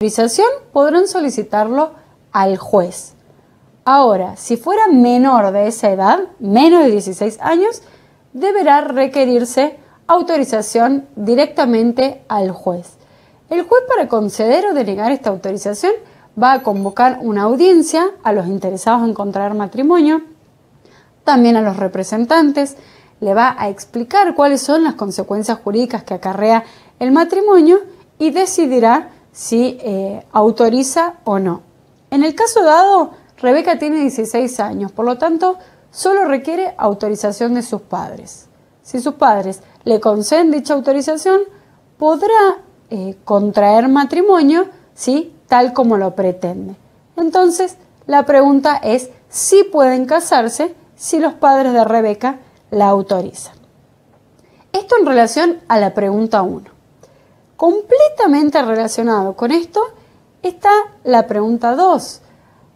Autorización podrán solicitarlo al juez. Ahora, si fuera menor de esa edad, menos de 16 años, deberá requerirse autorización directamente al juez. El juez, para conceder o denegar esta autorización, va a convocar una audiencia a los interesados en contraer matrimonio, también a los representantes, le va a explicar cuáles son las consecuencias jurídicas que acarrea el matrimonio y decidirá si autoriza o no. En el caso dado, Rebeca tiene 16 años, por lo tanto, solo requiere autorización de sus padres. Si sus padres le conceden dicha autorización, podrá contraer matrimonio, ¿sí?, tal como lo pretende. Entonces, la pregunta es si pueden casarse si los padres de Rebeca la autorizan. Esto en relación a la pregunta 1. Completamente relacionado con esto está la pregunta 2.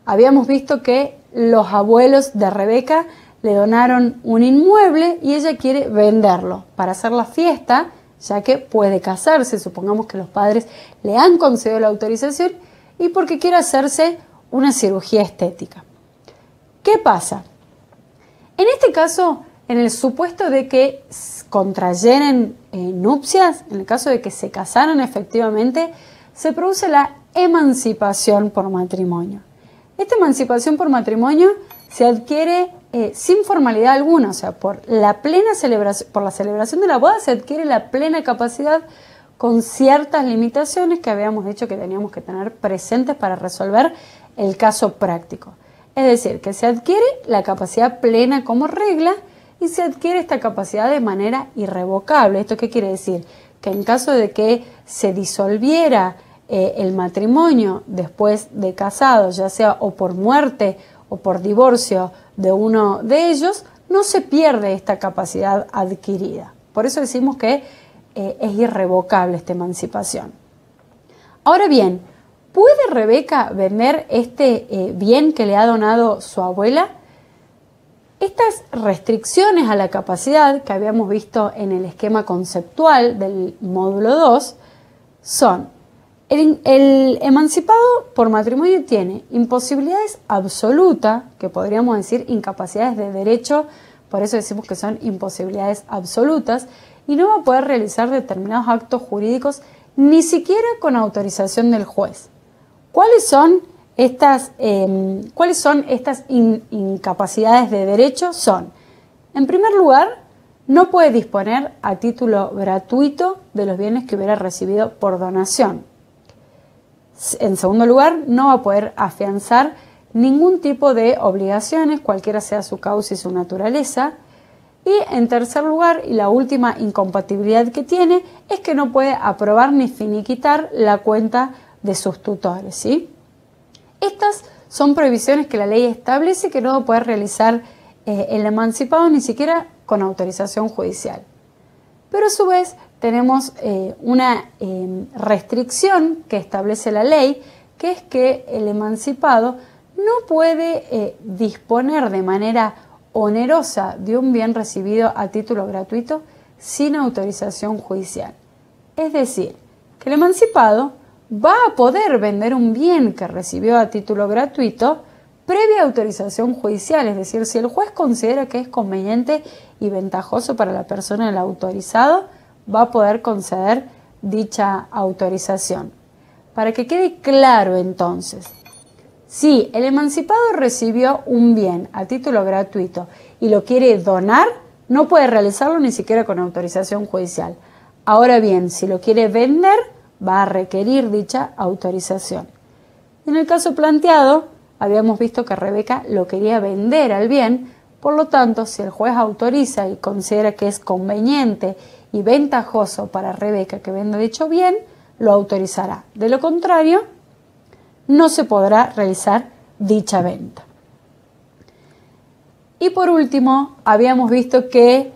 Habíamos visto que los abuelos de Rebeca le donaron un inmueble y ella quiere venderlo para hacer la fiesta, ya que puede casarse. Supongamos que los padres le han concedido la autorización y porque quiere hacerse una cirugía estética. ¿Qué pasa? En este caso, en el supuesto de que contrayeren nupcias, en el caso de que se casaran efectivamente, se produce la emancipación por matrimonio. Esta emancipación por matrimonio se adquiere sin formalidad alguna, o sea, por la celebración de la boda se adquiere la plena capacidad con ciertas limitaciones que habíamos dicho que teníamos que tener presentes para resolver el caso práctico. Es decir, que se adquiere la capacidad plena como regla y se adquiere esta capacidad de manera irrevocable. ¿Esto qué quiere decir? Que en caso de que se disolviera el matrimonio después de casado, ya sea o por muerte o por divorcio de uno de ellos, no se pierde esta capacidad adquirida. Por eso decimos que es irrevocable esta emancipación. Ahora bien, ¿puede Rebeca vender este bien que le ha donado su abuela? Estas restricciones a la capacidad que habíamos visto en el esquema conceptual del módulo 2 son: el emancipado por matrimonio tiene imposibilidades absolutas, que podríamos decir incapacidades de derecho, por eso decimos que son imposibilidades absolutas, y no va a poder realizar determinados actos jurídicos ni siquiera con autorización del juez. ¿Cuáles son estas incapacidades de derecho? Son, en primer lugar, no puede disponer a título gratuito de los bienes que hubiera recibido por donación. En segundo lugar, no va a poder afianzar ningún tipo de obligaciones, cualquiera sea su causa y su naturaleza. Y en tercer lugar, y la última incompatibilidad que tiene, es que no puede aprobar ni finiquitar la cuenta de sus tutores, ¿sí? Estas son prohibiciones que la ley establece que no va a poder realizar el emancipado ni siquiera con autorización judicial. Pero a su vez tenemos una restricción que establece la ley, que es que el emancipado no puede disponer de manera onerosa de un bien recibido a título gratuito sin autorización judicial. Es decir, que el emancipado va a poder vender un bien que recibió a título gratuito previa autorización judicial, es decir, si el juez considera que es conveniente y ventajoso para la persona del autorizado, va a poder conceder dicha autorización. Para que quede claro entonces, si el emancipado recibió un bien a título gratuito y lo quiere donar, no puede realizarlo ni siquiera con autorización judicial. Ahora bien, si lo quiere vender, va a requerir dicha autorización. En el caso planteado, habíamos visto que Rebeca lo quería vender al bien, por lo tanto, si el juez autoriza y considera que es conveniente y ventajoso para Rebeca que venda dicho bien, lo autorizará. De lo contrario, no se podrá realizar dicha venta. Y por último, habíamos visto que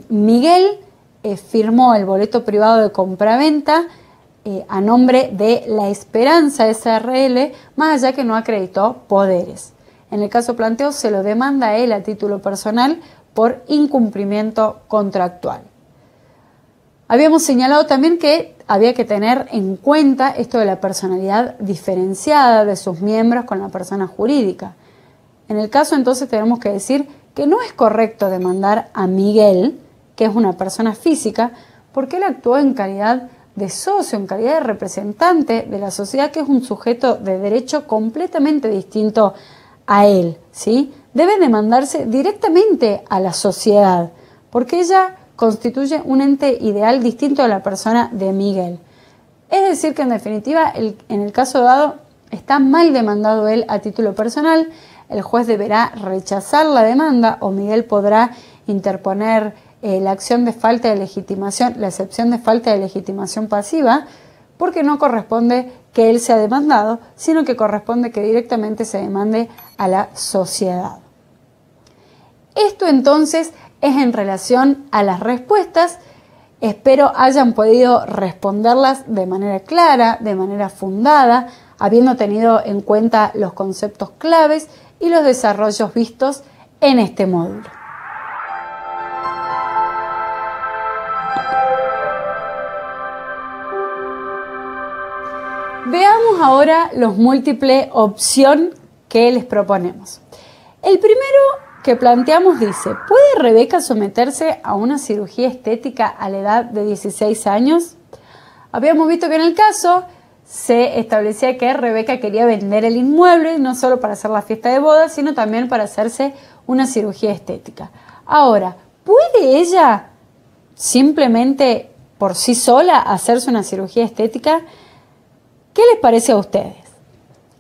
Miguel firmó el boleto privado de compraventa a nombre de La Esperanza S.R.L., más allá que no acreditó poderes. En el caso planteado se lo demanda a él a título personal por incumplimiento contractual. Habíamos señalado también que había que tener en cuenta esto de la personalidad diferenciada de sus miembros con la persona jurídica. En el caso entonces tenemos que decir que no es correcto demandar a Miguel, que es una persona física, porque él actuó en calidad de socio, en calidad de representante de la sociedad, que es un sujeto de derecho completamente distinto a él, ¿sí? Debe demandarse directamente a la sociedad, porque ella constituye un ente ideal distinto a la persona de Miguel. Es decir, que en definitiva, en el caso dado, está mal demandado él a título personal, el juez deberá rechazar la demanda o Miguel podrá interponer la acción de falta de legitimación, la excepción de falta de legitimación pasiva, porque no corresponde que él sea demandado, sino que corresponde que directamente se demande a la sociedad. Esto entonces es en relación a las respuestas. Espero hayan podido responderlas de manera clara, de manera fundada, habiendo tenido en cuenta los conceptos claves y los desarrollos vistos en este módulo. Veamos ahora los múltiples opción que les proponemos. El primero que planteamos dice, ¿puede Rebeca someterse a una cirugía estética a la edad de 16 años? Habíamos visto que en el caso se establecía que Rebeca quería vender el inmueble, no solo para hacer la fiesta de boda, sino también para hacerse una cirugía estética. Ahora, ¿puede ella simplemente por sí sola hacerse una cirugía estética? ¿Qué les parece a ustedes?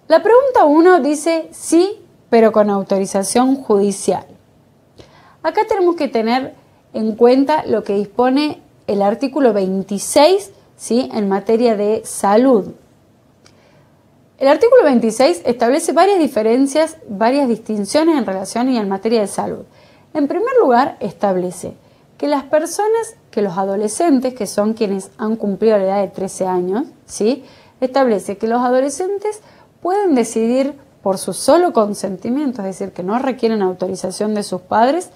La pregunta 1 dice sí, pero con autorización judicial. Acá tenemos que tener en cuenta lo que dispone el artículo 26, ¿sí?, en materia de salud. El artículo 26 establece varias diferencias, varias distinciones en relación y en materia de salud. En primer lugar, establece que las personas, que los adolescentes, que son quienes han cumplido la edad de 13 años, ¿sí?, establece que los adolescentes pueden decidir por su solo consentimiento, es decir, que no requieren autorización de sus padres,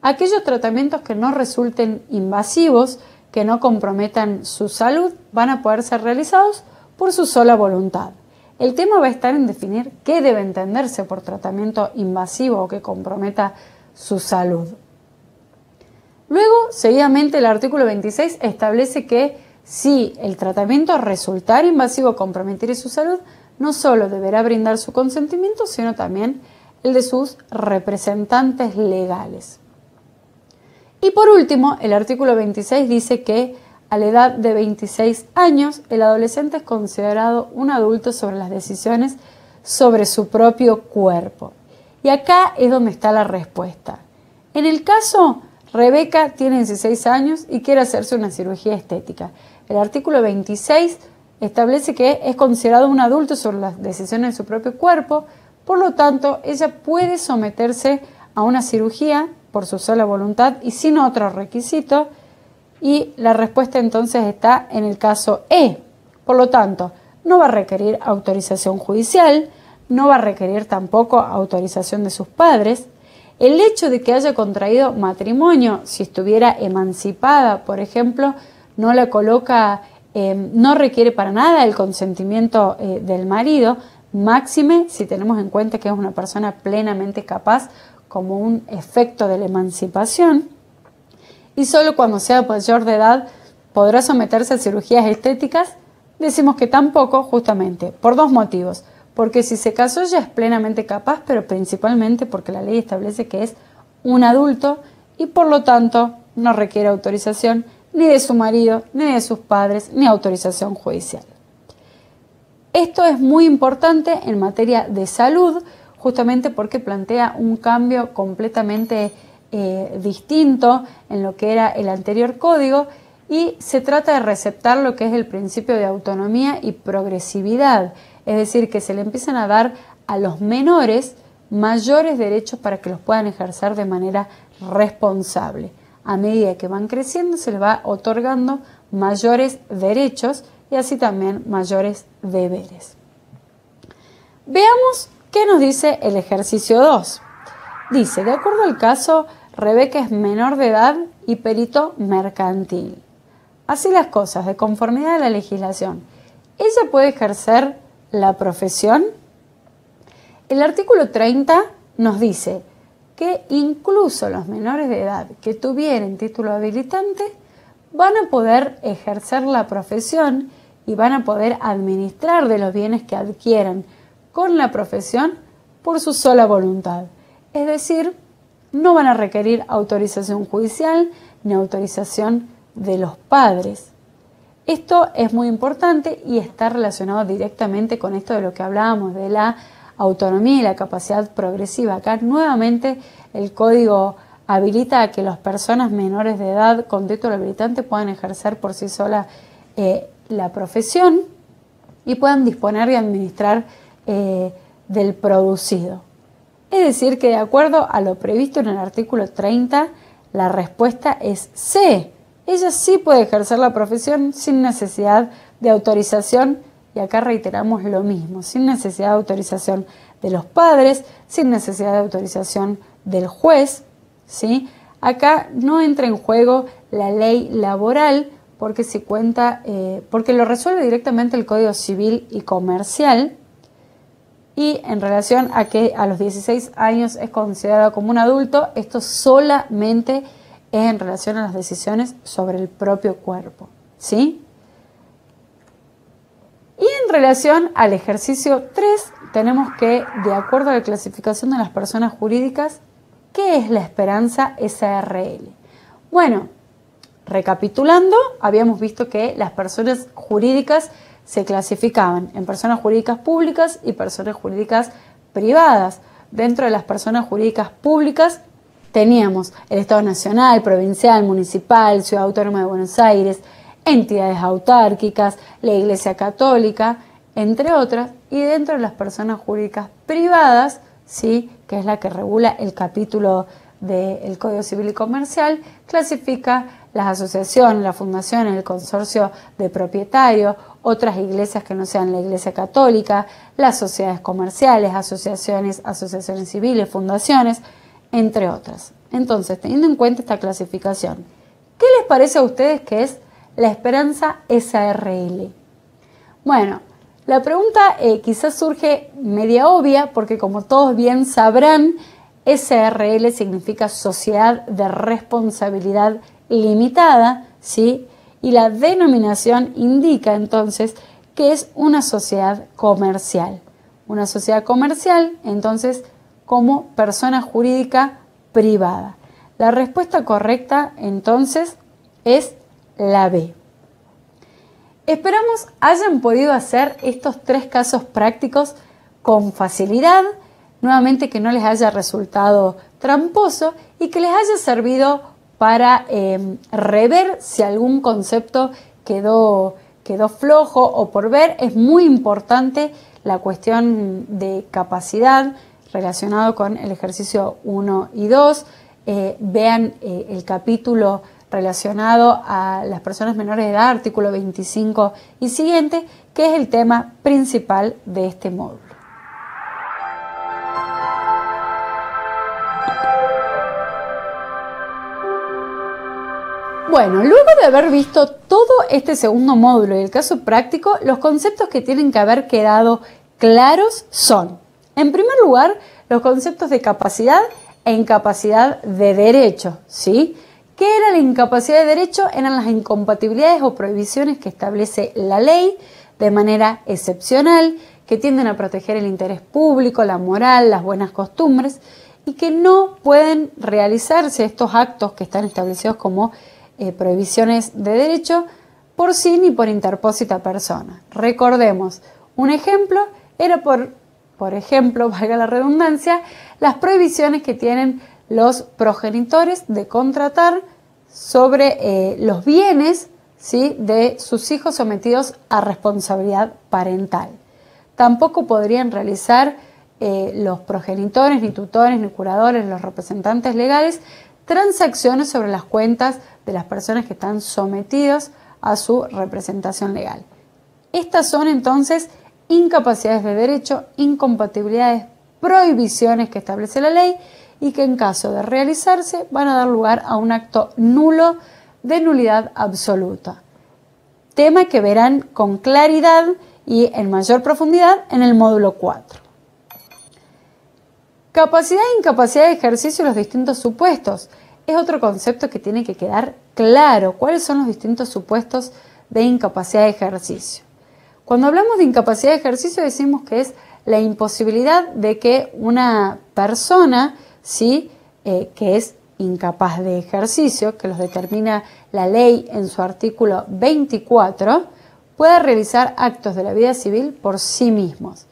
aquellos tratamientos que no resulten invasivos, que no comprometan su salud, van a poder ser realizados por su sola voluntad. El tema va a estar en definir qué debe entenderse por tratamiento invasivo o que comprometa su salud. Luego, seguidamente, el artículo 26 establece que si el tratamiento resultara invasivo o comprometiera su salud, no solo deberá brindar su consentimiento, sino también el de sus representantes legales. Y por último, el artículo 26 dice que a la edad de 26 años, el adolescente es considerado un adulto sobre las decisiones sobre su propio cuerpo. Y acá es donde está la respuesta. En el caso, Rebeca tiene 16 años y quiere hacerse una cirugía estética. El artículo 26 establece que es considerado un adulto sobre las decisiones de su propio cuerpo, por lo tanto, ella puede someterse a una cirugía por su sola voluntad y sin otro requisito, y la respuesta entonces está en el caso E. Por lo tanto, no va a requerir autorización judicial, no va a requerir tampoco autorización de sus padres. El hecho de que haya contraído matrimonio, si estuviera emancipada, por ejemplo, no la coloca, no requiere para nada el consentimiento del marido, máxime si tenemos en cuenta que es una persona plenamente capaz como un efecto de la emancipación, y solo cuando sea mayor de edad podrá someterse a cirugías estéticas. Decimos que tampoco, justamente por dos motivos, porque si se casó ya es plenamente capaz, pero principalmente porque la ley establece que es un adulto y por lo tanto no requiere autorización ni de su marido, ni de sus padres, ni autorización judicial. Esto es muy importante en materia de salud, justamente porque plantea un cambio completamente distinto en lo que era el anterior código, y se trata de receptar lo que es el principio de autonomía y progresividad, es decir, que se le empiezan a dar a los menores mayores derechos para que los puedan ejercer de manera responsable. A medida que van creciendo se les va otorgando mayores derechos y así también mayores deberes. Veamos qué nos dice el ejercicio 2. Dice, de acuerdo al caso, Rebeca es menor de edad y perito mercantil. así las cosas, de conformidad a la legislación, ¿ella puede ejercer la profesión? El artículo 30 nos dice que incluso los menores de edad que tuvieren título habilitante van a poder ejercer la profesión y van a poder administrar de los bienes que adquieran con la profesión por su sola voluntad. Es decir, no van a requerir autorización judicial ni autorización de los padres. Esto es muy importante y está relacionado directamente con esto de lo que hablábamos de la autonomía y la capacidad progresiva. Acá nuevamente el código habilita a que las personas menores de edad con título habilitante puedan ejercer por sí sola la profesión y puedan disponer y administrar del producido. Es decir, que de acuerdo a lo previsto en el artículo 30, la respuesta es C. Ella sí puede ejercer la profesión sin necesidad de autorización, y acá reiteramos lo mismo, sin necesidad de autorización de los padres, sin necesidad de autorización del juez, ¿sí? Acá no entra en juego la ley laboral porque porque lo resuelve directamente el Código Civil y Comercial, y en relación a que a los 16 años es considerado como un adulto, esto solamente es en relación a las decisiones sobre el propio cuerpo, ¿sí? Y en relación al ejercicio 3, tenemos que, de acuerdo a la clasificación de las personas jurídicas, ¿qué es la esperanza SRL? Bueno, recapitulando, habíamos visto que las personas jurídicas se clasificaban en personas jurídicas públicas y personas jurídicas privadas. Dentro de las personas jurídicas públicas teníamos el Estado Nacional, Provincial, Municipal, Ciudad Autónoma de Buenos Aires, entidades autárquicas, la Iglesia Católica, entre otras, y dentro de las personas jurídicas privadas, ¿sí?, que es la que regula el capítulo del Código Civil y Comercial, clasifica las asociaciones, las fundaciones, el consorcio de propietarios, otras iglesias que no sean la Iglesia Católica, las sociedades comerciales, asociaciones civiles, fundaciones, entre otras. Entonces, teniendo en cuenta esta clasificación, ¿qué les parece a ustedes que es la esperanza SRL? Bueno, la pregunta quizás surge media obvia porque, como todos bien sabrán, SRL significa Sociedad de Responsabilidad Limitada, ¿sí? Y la denominación indica entonces que es una sociedad comercial. Una sociedad comercial, entonces, como persona jurídica privada. La respuesta correcta, entonces, es la B. Esperamos hayan podido hacer estos 3 casos prácticos con facilidad, nuevamente que no les haya resultado tramposo y que les haya servido para rever si algún concepto quedó flojo o por ver. Es muy importante la cuestión de capacidad relacionado con el ejercicio 1 y 2. Vean el capítulo relacionado a las personas menores de edad, artículo 25 y siguiente, que es el tema principal de este módulo. Bueno, luego de haber visto todo este segundo módulo y el caso práctico, los conceptos que tienen que haber quedado claros son, en primer lugar, los conceptos de capacidad e incapacidad de derecho, ¿sí? ¿Qué era la incapacidad de derecho? Eran las incompatibilidades o prohibiciones que establece la ley de manera excepcional, que tienden a proteger el interés público, la moral, las buenas costumbres, y que no pueden realizarse estos actos que están establecidos como prohibiciones de derecho por sí ni por interpósita persona. Recordemos, un ejemplo era por ejemplo, valga la redundancia, las prohibiciones que tienen los progenitores de contratar sobre los bienes, ¿sí?, de sus hijos sometidos a responsabilidad parental. Tampoco podrían realizar los progenitores, ni tutores, ni curadores, los representantes legales, transacciones sobre las cuentas de las personas que están sometidos a su representación legal. Estas son entonces incapacidades de derecho, incompatibilidades, prohibiciones que establece la ley y que en caso de realizarse van a dar lugar a un acto nulo de nulidad absoluta. tema que verán con claridad y en mayor profundidad en el módulo 4. Capacidad e incapacidad de ejercicio y los distintos supuestos. Es otro concepto que tiene que quedar claro. ¿Cuáles son los distintos supuestos de incapacidad de ejercicio? Cuando hablamos de incapacidad de ejercicio decimos que es la imposibilidad de que una persona, ¿sí?, que es incapaz de ejercicio, que los determina la ley en su artículo 24, pueda realizar actos de la vida civil por sí mismos.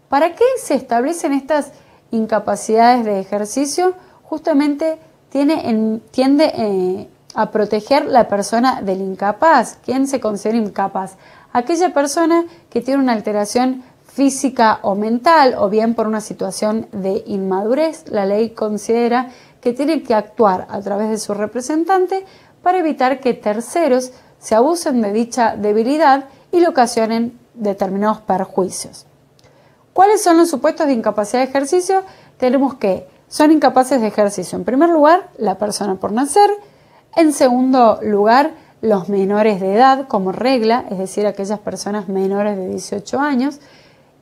¿Para qué se establecen estas incapacidades de ejercicio? Justamente tiende a proteger la persona del incapaz. ¿Quién se considera incapaz? Aquella persona que tiene una alteración física o mental, o bien por una situación de inmadurez. La ley considera que tiene que actuar a través de su representante para evitar que terceros se abusen de dicha debilidad y le ocasionen determinados perjuicios. ¿Cuáles son los supuestos de incapacidad de ejercicio? Tenemos que son incapaces de ejercicio. En primer lugar, la persona por nacer. En segundo lugar, los menores de edad como regla, es decir, aquellas personas menores de 18 años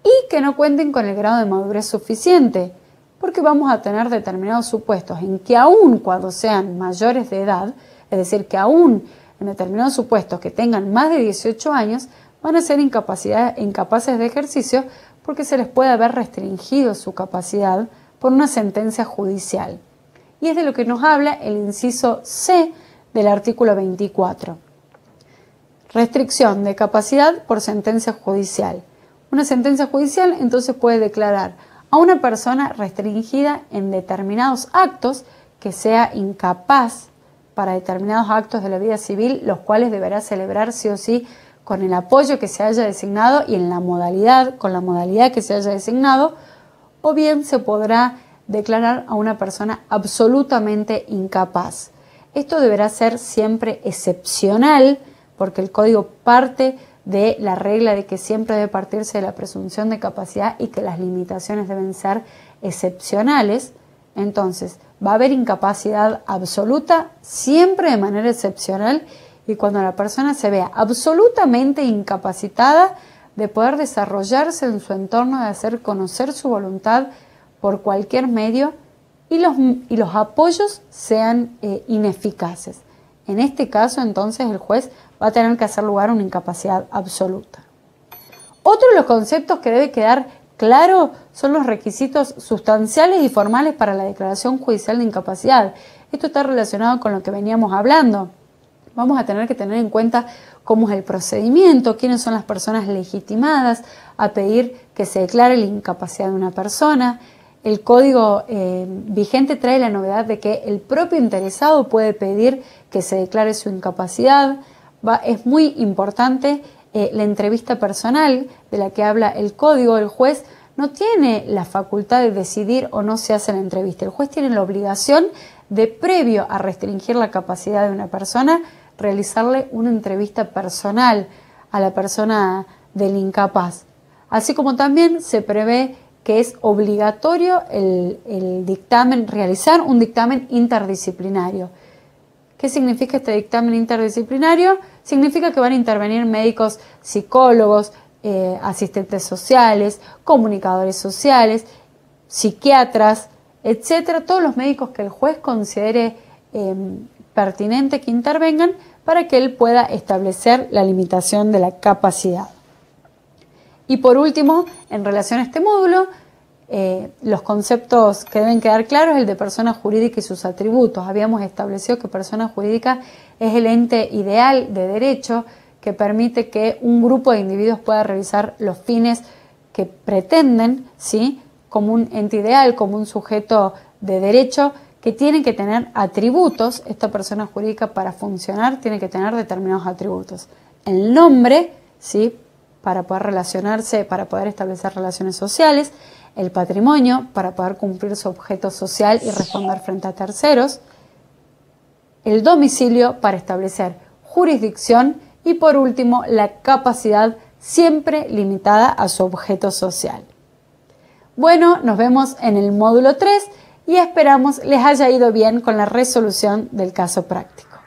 y que no cuenten con el grado de madurez suficiente, porque vamos a tener determinados supuestos en que aún cuando sean mayores de edad, es decir, que aún en determinados supuestos que tengan más de 18 años, van a ser incapaces de ejercicio porque se les puede haber restringido su capacidad por una sentencia judicial. Y es de lo que nos habla el inciso C del artículo 24. Restricción de capacidad por sentencia judicial. Una sentencia judicial entonces puede declarar a una persona restringida en determinados actos que sea incapaz para determinados actos de la vida civil, los cuales deberá celebrar sí o sí con el apoyo que se haya designado y en la modalidad, con la modalidad que se haya designado, o bien se podrá declarar a una persona absolutamente incapaz. Esto deberá ser siempre excepcional, porque el código parte de la regla de que siempre debe partirse de la presunción de capacidad y que las limitaciones deben ser excepcionales. Entonces, va a haber incapacidad absoluta siempre de manera excepcional, y cuando la persona se vea absolutamente incapacitada de poder desarrollarse en su entorno, de hacer conocer su voluntad por cualquier medio y los apoyos sean ineficaces. En este caso, entonces, el juez va a tener que hacer lugar a una incapacidad absoluta. Otro de los conceptos que debe quedar claro son los requisitos sustanciales y formales para la declaración judicial de incapacidad. Esto está relacionado con lo que veníamos hablando. Vamos a tener que tener en cuenta cómo es el procedimiento, quiénes son las personas legitimadas a pedir que se declare la incapacidad de una persona. El código vigente trae la novedad de que el propio interesado puede pedir que se declare su incapacidad. Es muy importante la entrevista personal de la que habla el código. El juez no tiene la facultad de decidir o no se hace la entrevista. El juez tiene la obligación de, previo a restringir la capacidad de una persona, realizarle una entrevista personal a la persona del incapaz. Así como también se prevé que es obligatorio el dictamen, realizar un dictamen interdisciplinario. ¿Qué significa este dictamen interdisciplinario? Significa que van a intervenir médicos, psicólogos, asistentes sociales, comunicadores sociales, psiquiatras, etcétera, todos los médicos que el juez considere pertinente que intervengan para que él pueda establecer la limitación de la capacidad. Y por último, en relación a este módulo, los conceptos que deben quedar claros es el de persona jurídica y sus atributos. Habíamos establecido que persona jurídica es el ente ideal de derecho que permite que un grupo de individuos pueda realizar los fines que pretenden, ¿sí?, como un ente ideal, como un sujeto de derecho, que tiene que tener atributos. Esta persona jurídica, para funcionar, tiene que tener determinados atributos. El nombre, ¿sí?, para poder relacionarse, para poder establecer relaciones sociales. El patrimonio, para poder cumplir su objeto social y responder frente a terceros. El domicilio, para establecer jurisdicción. Y por último, la capacidad, siempre limitada a su objeto social. Bueno, nos vemos en el módulo 3 y esperamos les haya ido bien con la resolución del caso práctico.